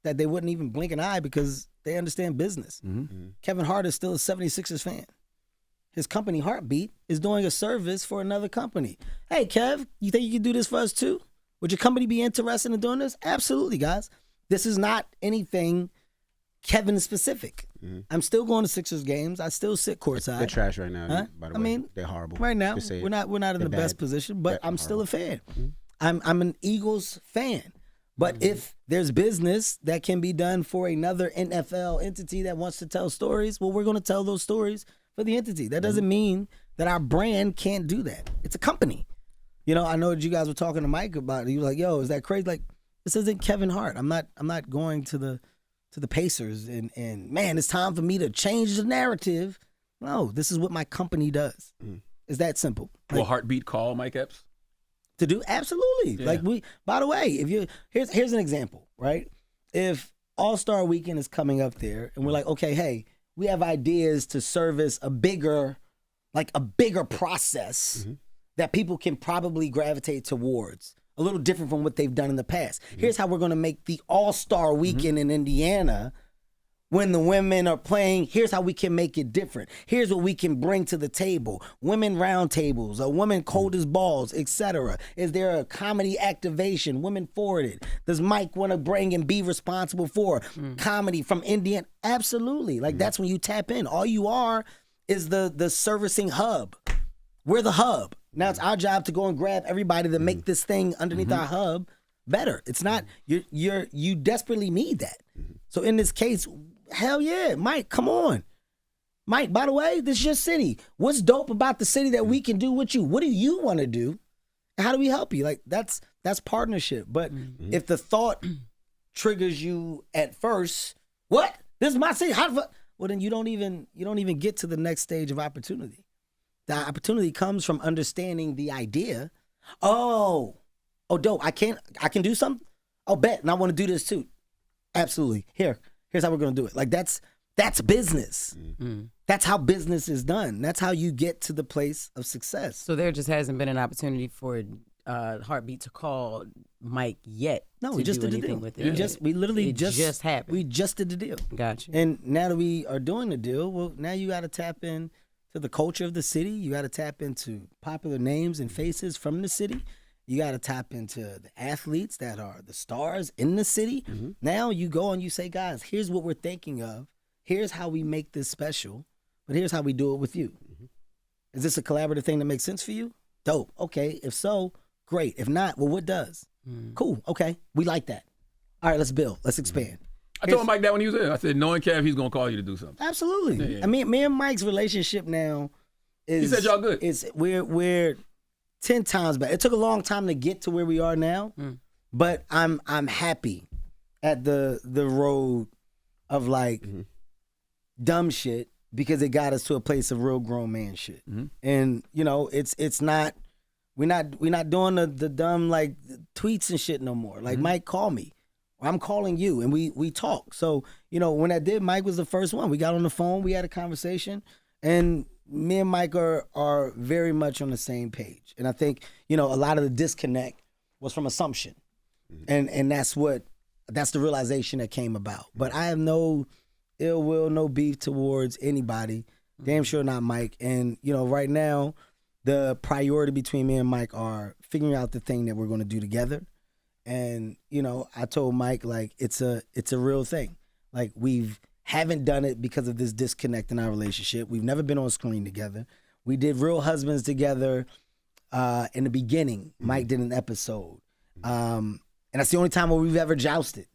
that they wouldn't even blink an eye because they understand business. Kevin Hart is still a 76ers fan. His company, Heartbeat, is doing a service for another company. Hey, Kev, you think you can do this for us too? Would your company be interested in doing this? Absolutely, guys. This is not anything Kevin specific. I'm still going to Sixers games. I still sit courtside. They're trash right now, by the way. I mean, they're horrible. Right now, we're not in the best position, but I'm still a fan. I'm an Eagles fan. But if there's business that can be done for another NFL entity that wants to tell stories, well, we're going to tell those stories for the entity. That doesn't mean that our brand can't do that. It's a company. You know, I know that you guys were talking to Mike about it. He was like, "Yo, is that crazy?" Like, this isn't Kevin Hart. I'm not going to the Pacers and man, it's time for me to change the narrative. No, this is what my company does. It's that simple. Like, Will Heartbeat call Mike Epps? to do absolutely. Yeah. Like by the way, if you here's an example, right? If All-Star Weekend is coming up there and we're like, okay, hey, we have ideas to service a bigger process that people can probably gravitate towards, a little different from what they've done in the past. Here's how we're going to make the All-Star Weekend in Indiana when the women are playing. Here's how we can make it different. Here's what we can bring to the table. Women round tables, a woman cold as balls, etc. Is there a comedy activation, women forwarded? Does Mike want to bring and be responsible for comedy from Indiana? Absolutely. Like that's when you tap in. All you are is the servicing hub. We're the hub. Now it's our job to go and grab everybody to make this thing underneath our hub better. It's not you desperately need that. So in this case, hell yeah, Mike, come on. Mike, by the way, this is your city. What's dope about the city that we can do with you? What do you want to do? And how do we help you? Like that's partnership. But if the thought triggers you at first, what? This is my city. Well, then you don't even get to the next stage of opportunity. The opportunity comes from understanding the idea. Oh, dope. I can do something. Oh, bet. And I want to do this too. Absolutely. Here's how we're going to do it. Like that's business. That's how business is done. That's how you get to the place of success. So there just hasn't been an opportunity for Heartbeat to call Mike yet. No, we just did the deal. With it. We literally just happened. We just did the deal. Gotcha. And now that we are doing the deal, well, now you got to tap in to the culture of the city. You got to tap into popular names and faces from the city. You got to tap into the athletes that are the stars in the city. Now you go and you say, guys, here's what we're thinking of. Here's how we make this special, but here's how we do it with you. Is this a collaborative thing that makes sense for you? Dope. Okay. If so, great. If not, well, what does? Cool. Okay. We like that. All right, let's build. Let's expand. I told Mike that when he was there. I said, knowing Kev, he's going to call you to do something. Absolutely. Yeah. I mean, me and Mike's relationship now is... He said y'all good. We're 10 times better. It took a long time to get to where we are now, but I'm happy at the road of like dumb shit because it got us to a place of real grown man shit. And you know, it's not we're not doing the dumb like tweets and shit no more. Like Mike, call me. Or I'm calling you and we talk. So, you know, when I did, Mike was the first one. We got on the phone, we had a conversation, and me and Mike are very much on the same page. And I think, you know, a lot of the disconnect was from assumption. And that's the realization that came about. But I have no ill will, no beef towards anybody. Damn sure not Mike. And, you know, right now, the priority between me and Mike are figuring out the thing that we're going to do together. And, you know, I told Mike, like, it's a real thing. Like, haven't done it because of this disconnect in our relationship. We've never been on screen together. We did Real Husbands together in the beginning. Mike did an episode. And that's the only time where we've ever jousted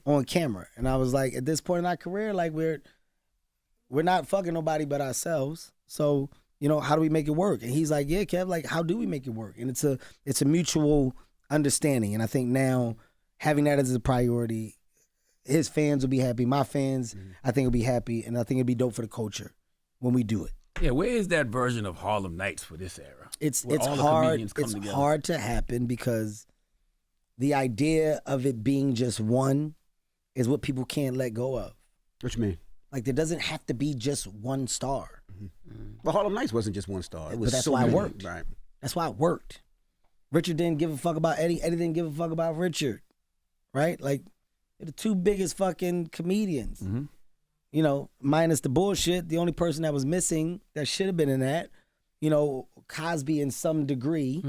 on camera. And I was like, at this point in our career, like, we're not fucking nobody but ourselves. So, you know, how do we make it work? And he's like, yeah, Kev, like, how do we make it work? And it's a mutual understanding. And I think now having that as a priority, his fans will be happy. My fans, I think, will be happy. And I think it'll be dope for the culture when we do it. Yeah, where is that version of Harlem Nights for this era? It's all the hard. comedians come It's together? hard to happen because the idea of it being just one is what people can't let go of. What you mean? Like, there doesn't have to be just one star. Well, Harlem Nights wasn't just one star. It was But that's so why it many. worked. Right. That's why it worked. Richard didn't give a fuck about Eddie. Eddie didn't give a fuck about Richard. Right? Like, they're the two biggest fucking comedians. You know, minus the bullshit, the only person that was missing that should have been in that, you know, Cosby in some degree,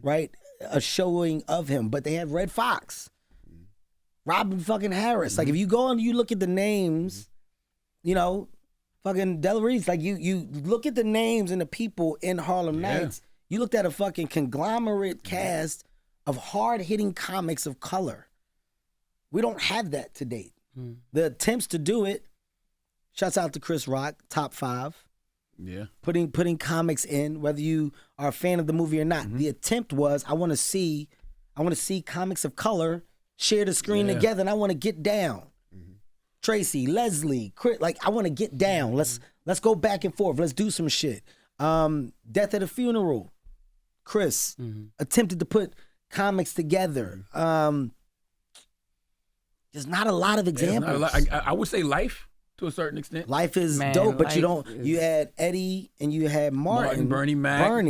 right? A showing of him. But they had Red Fox, Robin fucking Harris. Like, if you go and you look at the names, you know, fucking Del Reese, like, you look at the names and the people in Harlem Nights, you looked at a fucking conglomerate cast of hard-hitting comics of color We don't have that to date. The attempts to do it, shouts out to Chris Rock, top 5. Yeah. Putting comics in, whether you are a fan of the movie or not. The attempt was, I want to see comics of color share the screen together, and I want to get down. Tracy, Leslie, Chris, like I want to get down. Let's go back and forth. Let's do some shit. Death at a Funeral. Chris attempted to put comics together. There's not a lot of examples. I would say Life to a certain extent. Life is dope, but you had Eddie and you had Martin, Bernie Mac,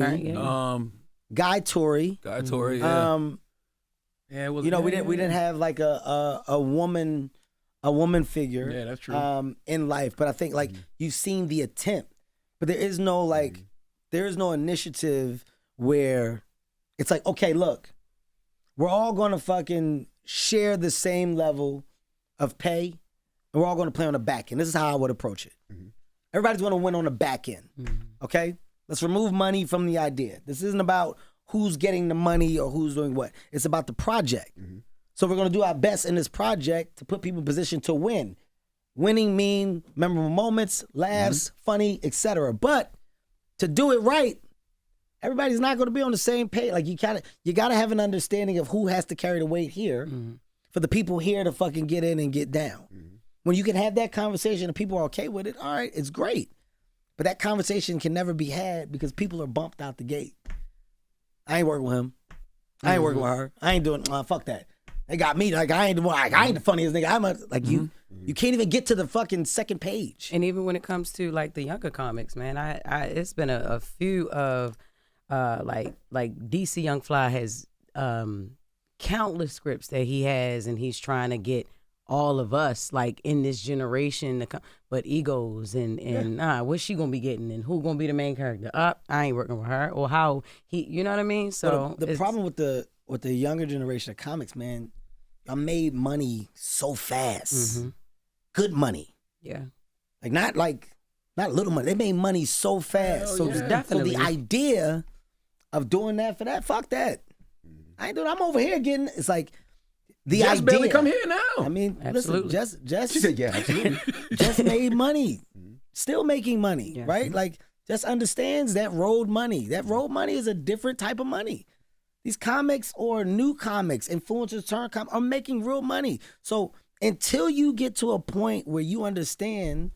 Guy Torrey. Yeah. We didn't have like a woman figure. Yeah, that's true. In life, but I think like you've seen the attempt, but there is no initiative where it's like, okay, look, we're all gonna fucking share the same level of pay, and we're all gonna play on the back end. This is how I would approach it. Everybody's gonna win on the back end. Okay, let's remove money from the idea. This isn't about who's getting the money or who's doing what. It's about the project. So we're going to do our best in this project to put people in position to win. Winning mean memorable moments, laughs, funny, etc. But to do it right, everybody's not going to be on the same page. Like you got to have an understanding of who has to carry the weight here for the people here to fucking get in and get down. When you can have that conversation and people are okay with it, all right, it's great. But that conversation can never be had because people are bumped out the gate. I ain't working with him. I ain't working with her. I ain't doing. Fuck that. They got me. Like I ain't the funniest nigga. You. You can't even get to the fucking second page. And even when it comes to like the younger comics, man, I it's been a few of like DC Young Fly has countless scripts that he has, and he's trying to get all of us like in this generation but egos and what's she gonna be getting and who gonna be the main character. I ain't working with her, or how he, you know what I mean? So the problem with the younger generation of comics, man, I made money so fast. Good money. Yeah. Not little money. They made money so fast. So definitely. So the idea of doing that for that, fuck that. I ain't doing. I'm over here getting. It's like the Jess idea. barely come here now. I mean, absolutely. Listen, Jess. She said, yeah, absolutely. Jess made money. Still making money, right? Like, Jess understands that road money. That road money is a different type of money. These comics or new comics, influencers turn comics, are making real money. So until you get to a point where you understand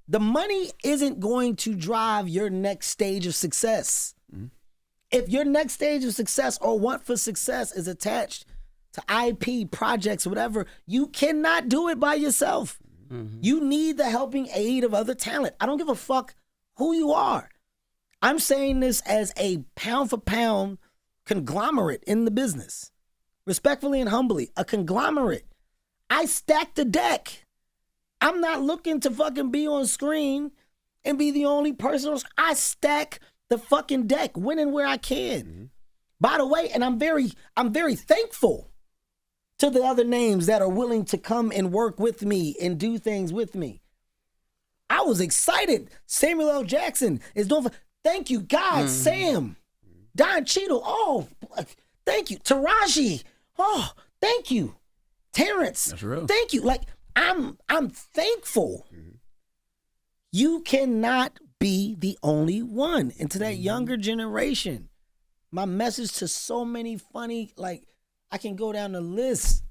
the money isn't going to drive your next stage of success. If your next stage of success or want for success is attached to IP, projects, whatever, you cannot do it by yourself. You need the helping aid of other talent. I don't give a fuck who you are. I'm saying this as a pound for pound conglomerate in the business. Respectfully and humbly, a conglomerate. I stack the deck. I'm not looking to fucking be on screen and be the only person. I stack the fucking deck, winning where I can. By the way, and I'm very thankful to the other names that are willing to come and work with me and do things with me. I was excited. Samuel L. Jackson is doing. Thank you, God. Sam, Don Cheadle. Oh, thank you, Taraji. Oh, thank you, Terrence. That's real. Thank you. Like I'm thankful. You cannot be the only one. And to that younger generation, my message to so many funny, like, I can go down the list.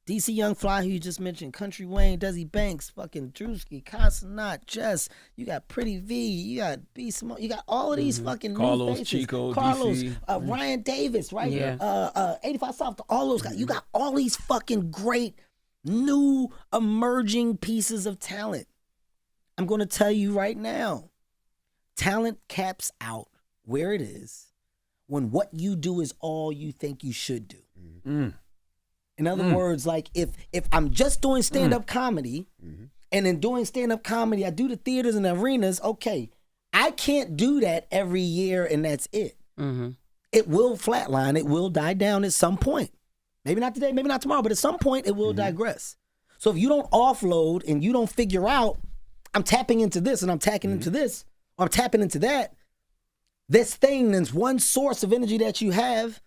DC Young Fly, who you just mentioned, Country Wayne, Desi Banks, fucking Druski, Cenat, Jess. You got Pretty V, you got B Simone, you got all of these fucking Carlos, new faces. Chico, Carlos, DC. Ryan Davis, right? Yeah. 85 South, all those guys. You got all these fucking great new emerging pieces of talent. I'm going to tell you right now, talent caps out where it is when what you do is all you think you should do. In other words, like if I'm just doing stand-up comedy, and in doing stand-up comedy, I do the theaters and the arenas, okay, I can't do that every year and that's it. It will flatline. It will die down at some point. Maybe not today, maybe not tomorrow, but at some point it will digress. So if you don't offload and you don't figure out, I'm tapping into this and I'm tapping into this, or I'm tapping into that, this thing that's one source of energy that you have,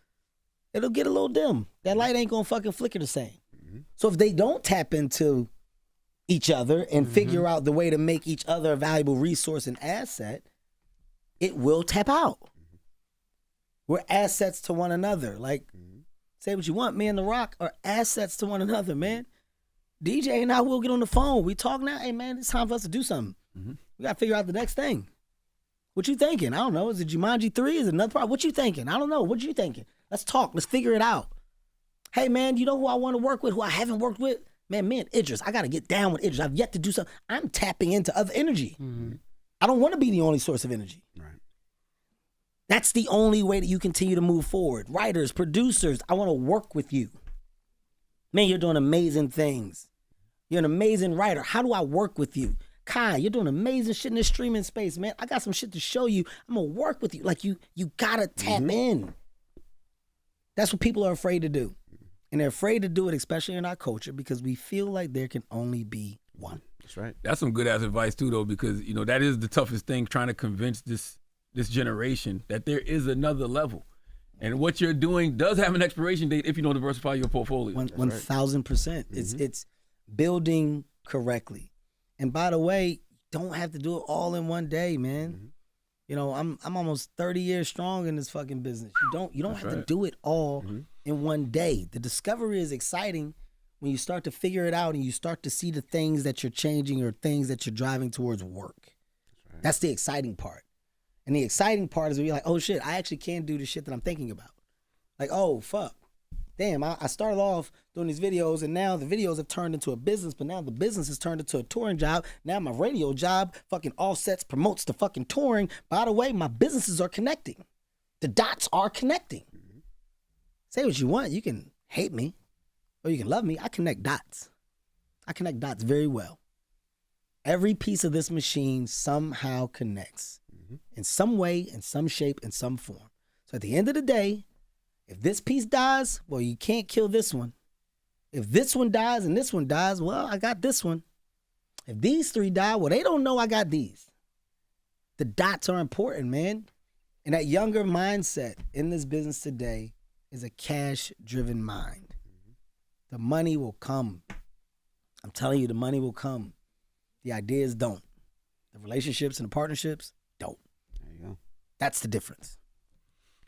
it'll get a little dim. That light ain't gonna fucking flicker the same. So if they don't tap into each other and figure out the way to make each other a valuable resource and asset, it will tap out. We're assets to one another. Like, say what you want, me and The Rock are assets to one another, man. DJ and I will get on the phone. We talk now. Hey, man, it's time for us to do something. We got to figure out the next thing. What you thinking? I don't know. Is it Jumanji 3? Is it another part? What you thinking? I don't know. What you thinking? Let's talk. Let's figure it out. Hey, man, you know who I want to work with, who I haven't worked with? Man, me and Idris. I got to get down with Idris. I've yet to do something. I'm tapping into other energy. I don't want to be the only source of energy. Right. That's the only way that you continue to move forward. Writers, producers, I want to work with you. Man, you're doing amazing things. You're an amazing writer. How do I work with you? Kai, you're doing amazing shit in the streaming space, man. I got some shit to show you. I'm going to work with you. Like, you got to tap in. That's what people are afraid to do. And they're afraid to do it, especially in our culture, because we feel like there can only be one. That's right. That's some good ass advice too, though, because that is the toughest thing, trying to convince this generation that there is another level, and what you're doing does have an expiration date if you don't diversify your portfolio. 1,000%. It's building correctly, and by the way, don't have to do it all in one day, man. I'm almost 30 years strong in this fucking business. You don't have to do it all in one day. The discovery is exciting when you start to figure it out and you start to see the things that you're changing or things that you're driving towards work. That's the exciting part. And the exciting part is when you're like, oh shit, I actually can do the shit that I'm thinking about. Like, oh fuck. Damn, I started off doing these videos and now the videos have turned into a business, but now the business has turned into a touring job. Now my radio job fucking offsets, promotes the fucking touring. By the way, my businesses are connecting. The dots are connecting. Say what you want. You can hate me or you can love me. I connect dots. I connect dots very well. Every piece of this machine somehow connects in some way, in some shape, in some form. So at the end of the day, if this piece dies, well, you can't kill this one. If this one dies and this one dies, well, I got this one. If these three die, well, they don't know I got these. The dots are important, man. And that younger mindset in this business today is a cash-driven mind. The money will come. I'm telling you, the money will come. The ideas don't. The relationships and the partnerships don't. There you go. That's the difference.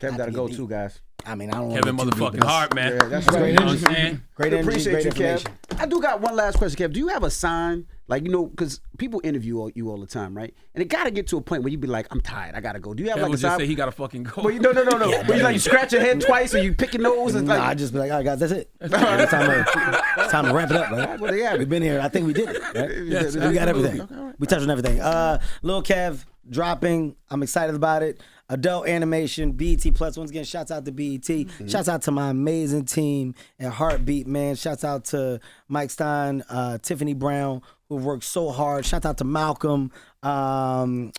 Kev got to go too, guys. I mean, I don't Kevin want to motherfucking Hart, man. Yeah, that's right. You know what I'm saying? Great energy, Appreciate great you, information. Kev. I do got one last question, Kev. Do you have a sign? Like, because people interview you all the time, right? And it got to get to a point where you be like, I'm tired. I got to go. Do you have Kevin like a just sign? say he got to fucking go. Well, no. But you scratch your head twice or you pick your nose? And Nah, like, I just be like, all right, guys, that's it. It's time to wrap it up, right? Well, yeah. We've been here. I think we did it, right? Yes, we got absolutely. everything. We touched on everything. Lil Kev dropping. I'm excited about it. Adult animation, BET Plus. Once again, shouts out to BET. Shouts out to my amazing team at Heartbeat, man. Shouts out to Mike Stein, Tiffany Brown, who worked so hard. Shout out to Malcolm. Oh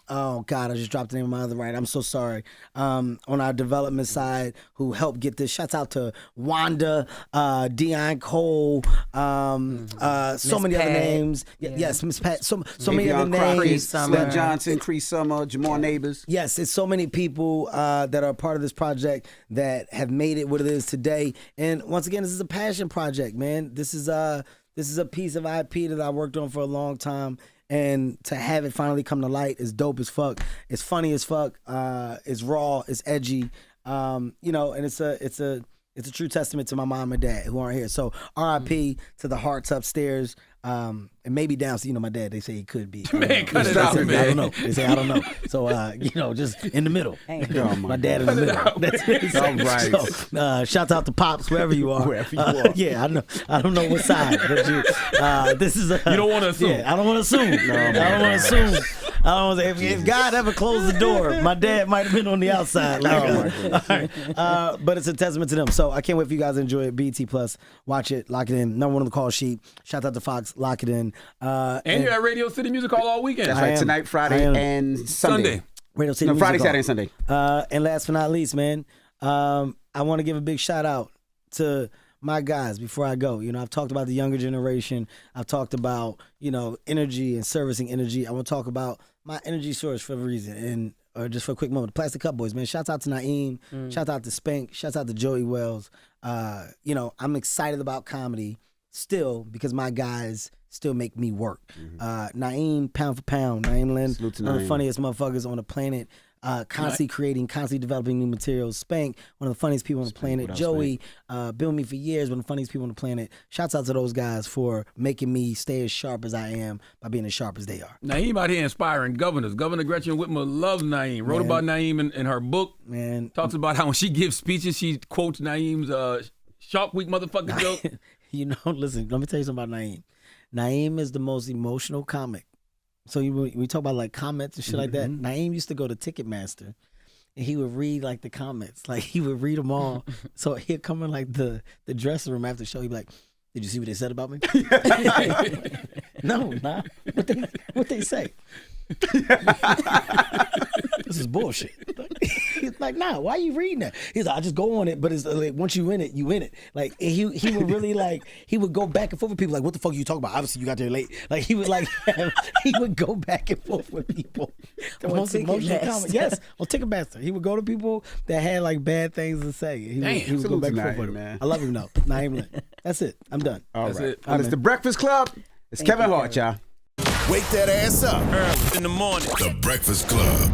God, I just dropped the name of my other writer. I'm so sorry. On our development side, who helped get this. Shouts out to Wanda, Dion Cole, so many other names. Yes, Miss Pat. So many other names. Slim Johnson, Cree Summer, Jamar Neighbors. Yes, it's so many people that are part of this project that have made it what it is today. And once again, this is a passion project, man. This is a piece of IP that I worked on for a long time, and to have it finally come to light is dope as fuck. It's funny as fuck. It's raw. It's edgy. And it's a true testament to my mom and dad who aren't here. So R.I.P. to the Harts upstairs. And maybe down, so my dad, they say he could be. Man, cut it out, man. I don't know. They say I don't know. So, just in the middle. My dad in the middle. That's it. All right. So, shout out to Pops, wherever you are. Wherever you are. Yeah, I know. I don't know what side. But this is. You don't want to assume. Yeah, I don't want to assume. I don't want to assume. I don't want to. If God ever closed the door, my dad might have been on the outside. But it's a testament to them. So I can't wait for you guys to enjoy it. BET Plus, watch it, lock it in. Number one on the call sheet. Shout out to Fox. Lock it in. And you're at Radio City Music Hall all weekend. That's right. Tonight, Friday, and Sunday. Radio City No, Music Friday, Hall. Saturday, and Sunday. And last but not least, man, I want to give a big shout out to my guys before I go. I've talked about the younger generation. I've talked about, energy and servicing energy. I want to talk about my energy source for a reason. Or just for a quick moment, the Plastic Cup Boys, man. Shouts out to Naeem. Shouts out to Spank. Shouts out to Joey Wells. I'm excited about comedy still, because my guys still make me work. Naeem, pound for pound. Naeem Lynn, Salute to one of the Naeem. funniest motherfuckers on the planet. Constantly creating, constantly developing new materials. Spank, one of the funniest people on the planet. Joey, been with me for years, one of the funniest people on the planet. Shouts out to those guys for making me stay as sharp as I am by being as sharp as they are. Naeem out here inspiring governors. Governor Gretchen Whitmer loves Naeem. Wrote about Naeem in her book. Man, Talks about how when she gives speeches, she quotes Naeem's Shark Week motherfucker joke. you know, listen, let me tell you something about Naeem. Naeem is the most emotional comic. So we talk about like comments and shit like that. Naeem used to go to Ticketmaster and he would read like the comments. Like he would read them all. So he'd come in like the dressing room after the show. He'd be like, "Did you see what they said about me?" No, nah. What they say? This is bullshit. He's like, nah, why are you reading that? He's like, I just go on it, but it's like once you in it, you in it. Like he would really like he would go back and forth with people like, what the fuck are you talking about? Obviously you got there late. Like he would like he would go back and forth with people. The most emotional comment. Yes, on Ticketmaster. He would go to people that had like bad things to say. He would go back and forth with them. man. I love him though. Naeem Lynn. That's it. I'm done. All That's right. it. It's the Breakfast Club. It's Kevin Hart, y'all. Wake that ass up. Early in the morning. The Breakfast Club.